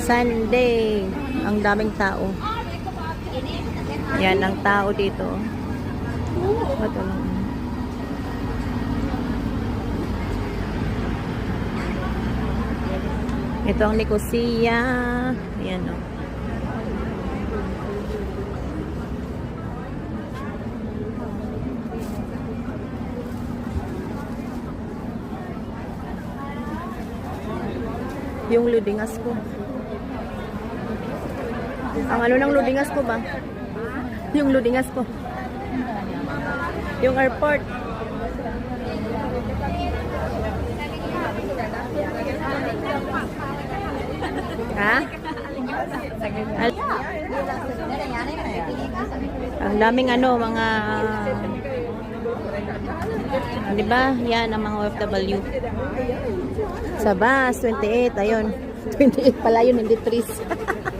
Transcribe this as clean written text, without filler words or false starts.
Sunday. Ang daming tao. Yan ang tao dito. Ito lang. Ito ang Nicosia. Ayan o. Yung Ludingas ko. Ang ano ng Ludingas ko ba? Yung Ludingas ko. Yung airport. Ha? Ang daming ano, mga di ba? Yan ang mga OFW. Sa bus, 28, ayun. 28 pala yun, hindi 3.